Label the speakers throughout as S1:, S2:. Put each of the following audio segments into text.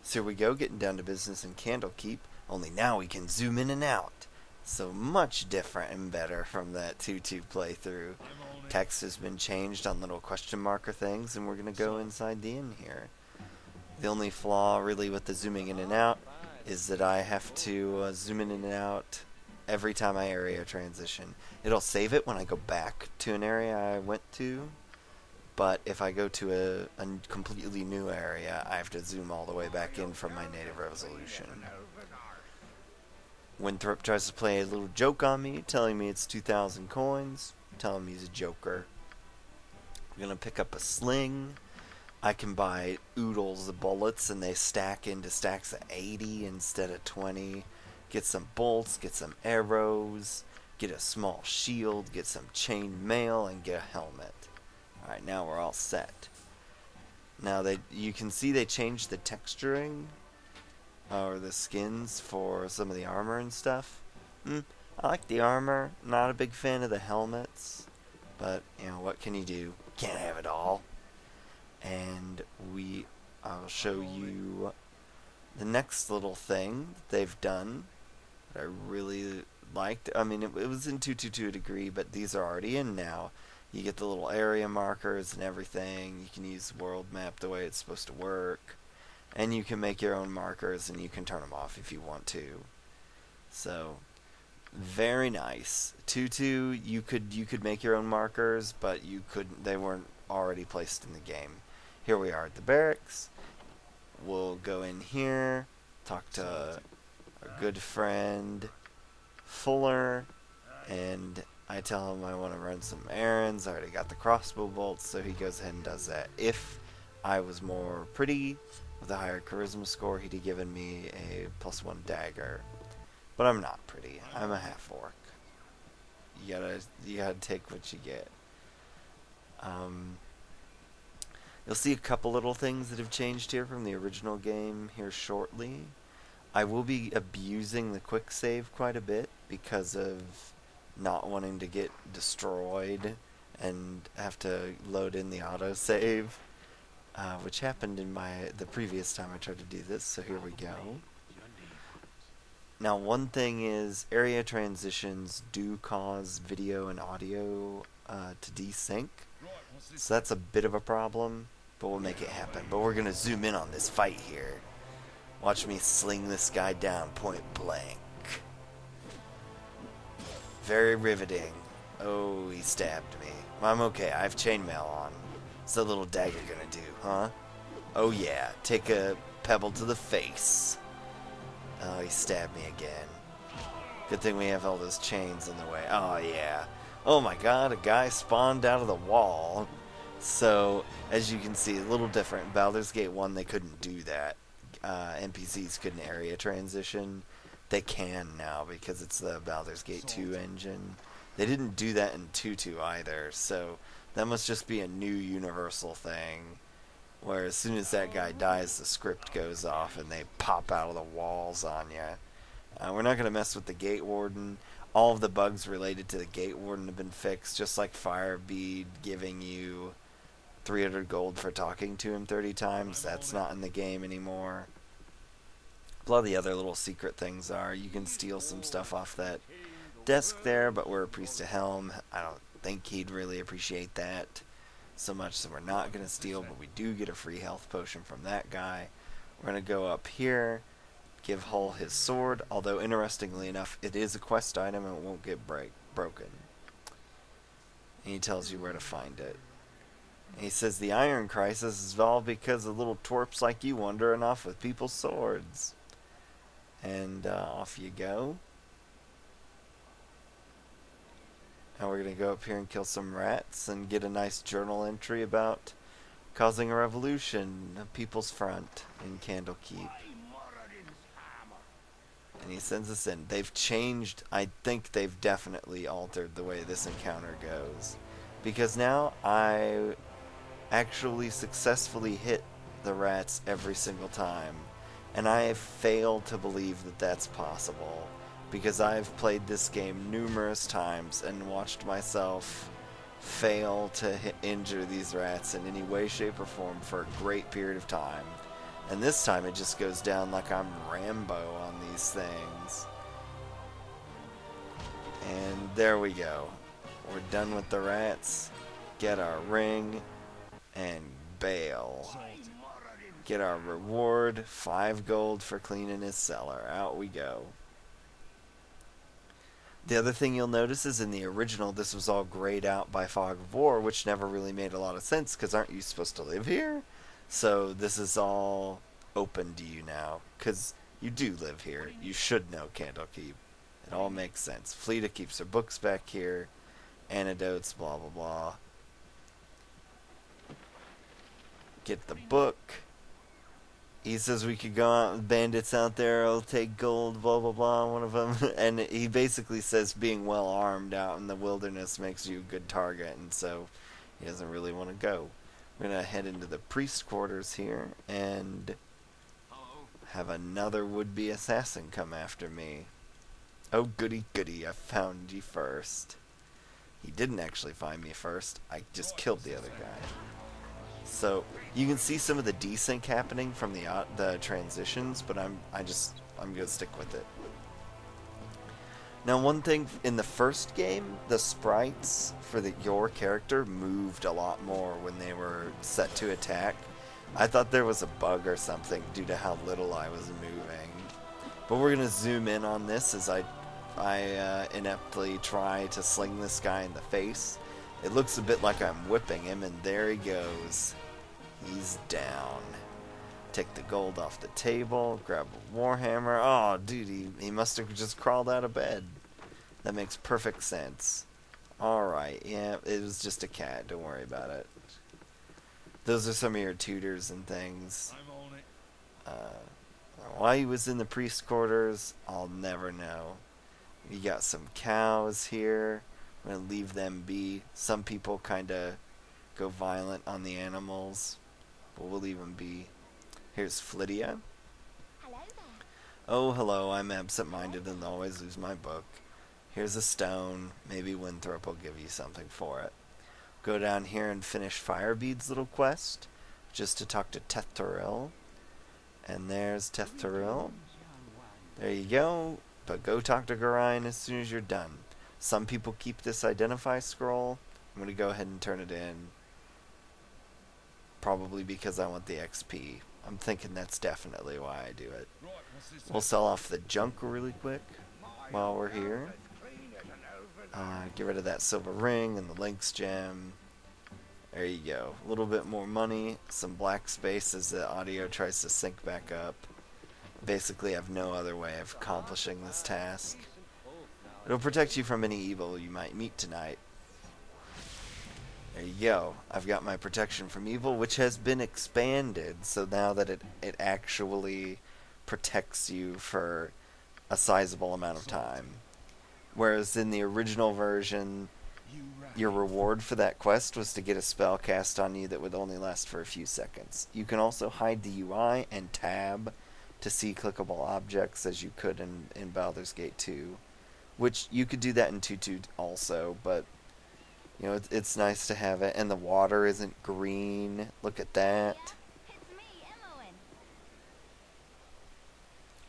S1: So here we go, getting down to business in Candlekeep, only now we can zoom in and out. So much different and better from that 2-2 playthrough. Text has been changed on little question marker things, and we're going to go inside the inn here. The only flaw really with the zooming in and out is that I have to zoom in and out every time I area transition. It'll save it when I go back to an area I went to, but if I go to a completely new area, I have to zoom all the way back in from my native resolution. Winthrop tries to play a little joke on me, telling me it's 2,000 coins, telling me he's a joker. I'm going to pick up a sling. I can buy oodles of bullets, and they stack into stacks of 80 instead of 20. Get some bolts, get some arrows, get a small shield, get some chain mail, and get a helmet. Alright, now we're all set. Now you can see they changed the texturing or the skins for some of the armor and stuff. I like the armor, not a big fan of the helmets, but you know, what can you do? Can't have it all. And I'll show you the next little thing that they've done that I really liked. I mean, it was in 2.2 to a degree, but these are already in now. You get the little area markers and everything. You can use the world map the way it's supposed to work. And you can make your own markers, and you can turn them off if you want to. So, very nice. 2.2, you could make your own markers, but you couldn't. They weren't already placed in the game. Here we are at the barracks. We'll go in here, talk to our good friend Fuller, and I tell him I want to run some errands. I already got the crossbow bolts, so he goes ahead and does that. If I was more pretty with a higher charisma score, he'd have given me a +1 dagger. But I'm not pretty. I'm a half-orc. You gotta take what you get. You'll see a couple little things that have changed here from the original game here shortly. I will be abusing the quick save quite a bit because of not wanting to get destroyed and have to load in the autosave, which happened in the previous time I tried to do this, so here we go. Now, one thing is area transitions do cause video and audio to desync, so that's a bit of a problem, but we'll make it happen. But we're going to zoom in on this fight here. Watch me sling this guy down point blank. Very riveting. Oh, he stabbed me. Well, I'm okay. I have chainmail on. What's that little dagger gonna do, huh? Oh yeah, take a pebble to the face. Oh, he stabbed me again. Good thing we have all those chains in the way. Oh yeah. Oh my god, a guy spawned out of the wall. So, as you can see, a little different. Baldur's Gate 1, they couldn't do that. NPCs couldn't area transition. They can now because it's the Baldur's Gate 2 engine. They didn't do that in 2.2 either, so that must just be a new universal thing, where as soon as that guy dies, the script goes off and they pop out of the walls on you. We're not going to mess with the Gate Warden. All of the bugs related to the Gate Warden have been fixed, just like Firebead giving you 300 gold for talking to him 30 times. That's not in the game anymore. A lot of the other little secret things are, you can steal some stuff off that desk there, but we're a priest of Helm. I don't think he'd really appreciate that so much, so we're not going to steal, but we do get a free health potion from that guy. We're going to go up here, give Hull his sword, although interestingly enough, it is a quest item and it won't get broken. And he tells you where to find it. And he says the Iron Crisis is all because of little twerps like you wandering off with people's swords. And off you go. Now we're going to go up here and kill some rats and get a nice journal entry about causing a revolution, a People's Front in Candlekeep. And he sends us in. They've changed, I think they've definitely altered the way this encounter goes. Because now I actually successfully hit the rats every single time. And I have failed to believe that that's possible, because I've played this game numerous times and watched myself fail to injure these rats in any way, shape, or form for a great period of time. And this time it just goes down like I'm Rambo on these things. And there we go. We're done with the rats. Get our ring and bail. Get our reward, 5 gold for cleaning his cellar. Out we go. The other thing you'll notice is in the original, this was all grayed out by fog of war, which never really made a lot of sense, because aren't you supposed to live here? So this is all open to you now, because you do live here. You should know Candlekeep. It all makes sense. Fleeta keeps her books back here, antidotes, blah blah blah. Get the book. He says we could go out with bandits out there, I'll take gold, blah blah blah, one of them. And he basically says being well armed out in the wilderness makes you a good target, and so he doesn't really want to go. We're going to head into the priest quarters here and have another would-be assassin come after me. Oh goody goody, I found you first. He didn't actually find me first, I just killed the other guy. So you can see some of the desync happening from the transitions, but I'm gonna stick with it. Now, one thing in the first game, the sprites for your character moved a lot more when they were set to attack. I thought there was a bug or something due to how little I was moving. But we're gonna zoom in on this as I ineptly try to sling this guy in the face. It looks a bit like I'm whipping him, and there he goes. He's down. Take the gold off the table, grab a warhammer. Oh, dude, he must have just crawled out of bed. That makes perfect sense. Alright, yeah, it was just a cat. Don't worry about it. Those are some of your tutors and things. Why he was in the priest quarters, I'll never know. You got some cows here. I'm going to leave them be. Some people kind of go violent on the animals, but we'll leave them be. Here's Flydia.
S2: Hello there.
S1: Oh, hello, I'm absent-minded and always lose my book. Here's a stone. Maybe Winthrop will give you something for it. Go down here and finish Firebead's little quest, just to talk to Tethtoril. And there's Tethtoril. There you go. But go talk to Gorion as soon as you're done. Some people keep this identify scroll. I'm going to go ahead and turn it in. Probably because I want the XP. I'm thinking that's definitely why I do it. We'll sell off the junk really quick while we're here. Get rid of that silver ring and the Lynx gem. There you go. A little bit more money. Some black space as the audio tries to sync back up. Basically, I have no other way of accomplishing this task. It'll protect you from any evil you might meet tonight. There you go. I've got my protection from evil, which has been expanded, so now that it actually protects you for a sizable amount of time. Whereas in the original version, your reward for that quest was to get a spell cast on you that would only last for a few seconds. You can also hide the UI and tab to see clickable objects as you could in Baldur's Gate 2. Which you could do that in 2.2 also, but you know, it's nice to have it. And the water isn't green. Look at that.
S2: Yeah, it's me, Imoen.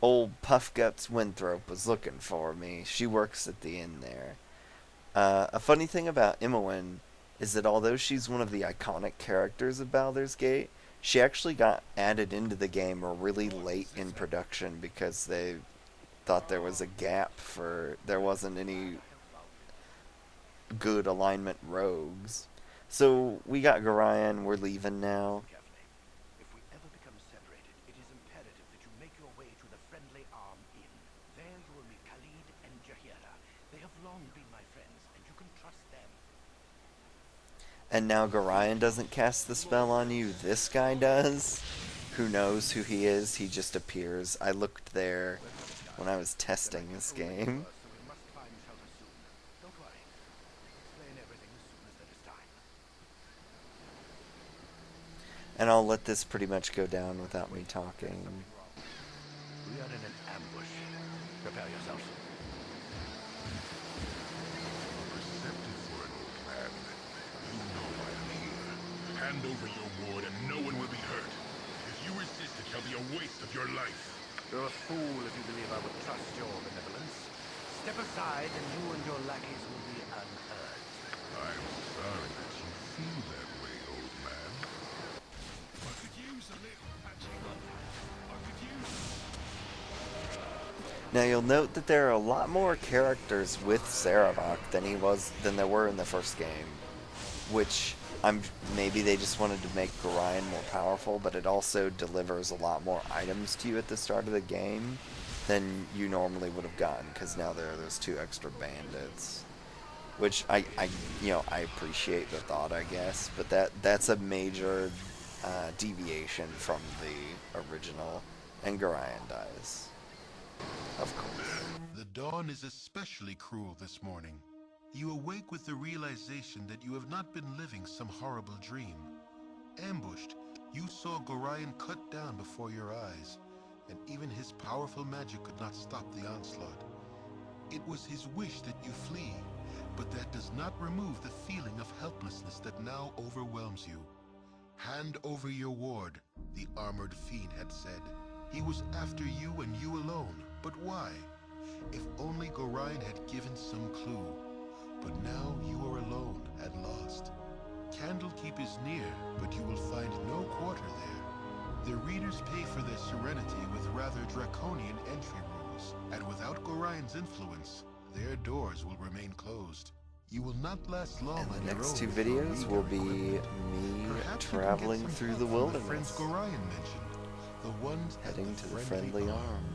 S1: Old Puff Guts Winthrop was looking for me. She works at the inn there. A funny thing about Imoen is that although she's one of the iconic characters of Baldur's Gate, she actually got added into the game really late in production because they thought there was a gap for there wasn't any good alignment rogues. So we got Gorion, we're leaving now.
S3: If we ever become separated, it is imperative that you make your way to the Friendly Arm Inn. There you will meet Khalid and Jaheira. They have long been my friends, and you can trust them.
S1: And now Gorion doesn't cast the spell on you, this guy does. Who knows who he is, he just appears. I looked there when I was testing this game.
S3: So we must find shelter soon. Don't worry. I'll explain everything as soon as there is time.
S1: And I'll let this pretty much go down without me talking.
S3: We are in an ambush. Prepare yourselves.
S4: Receptive for an old man. You know I am here. Hand over your ward and no one will be hurt. Is you resist it shall be a waste of your life.
S3: You're a fool if you believe I would trust your benevolence. Step aside and you and your lackeys will be unhurt.
S4: I'm sorry that you feel that way, old man.
S3: I could use a little patching up. I could use...
S1: Now you'll note that there are a lot more characters with Sarevok than there were in the first game, which maybe they just wanted to make Gorion more powerful, but it also delivers a lot more items to you at the start of the game than you normally would have gotten, because now there are those 2 extra bandits, which I appreciate the thought, I guess, but that's a major deviation from the original, and Gorion dies, of course.
S5: The dawn is especially cruel this morning. You awake with the realization that you have not been living some horrible dream. Ambushed, you saw Gorion cut down before your eyes, and even his powerful magic could not stop the onslaught. It was his wish that you flee, but that does not remove the feeling of helplessness that now overwhelms you. Hand over your ward, the armored fiend had said. He was after you and you alone, but why? If only Gorion had given some clue. But now you are alone and lost. Candlekeep is near, but you will find no quarter there. The readers pay for their serenity with rather draconian entry rules, and without Gorion's influence, their doors will remain closed. You will not last long
S1: And
S5: on
S1: the
S5: your
S1: next
S5: own
S1: 2
S5: without
S1: videos
S5: legal
S1: will be
S5: equipment.
S1: me
S5: Perhaps you can get
S1: traveling
S5: some
S1: through
S5: help
S1: the
S5: from the friends
S1: wilderness,
S5: Gorion mentioned, the ones at
S1: heading to the Friendly Arm.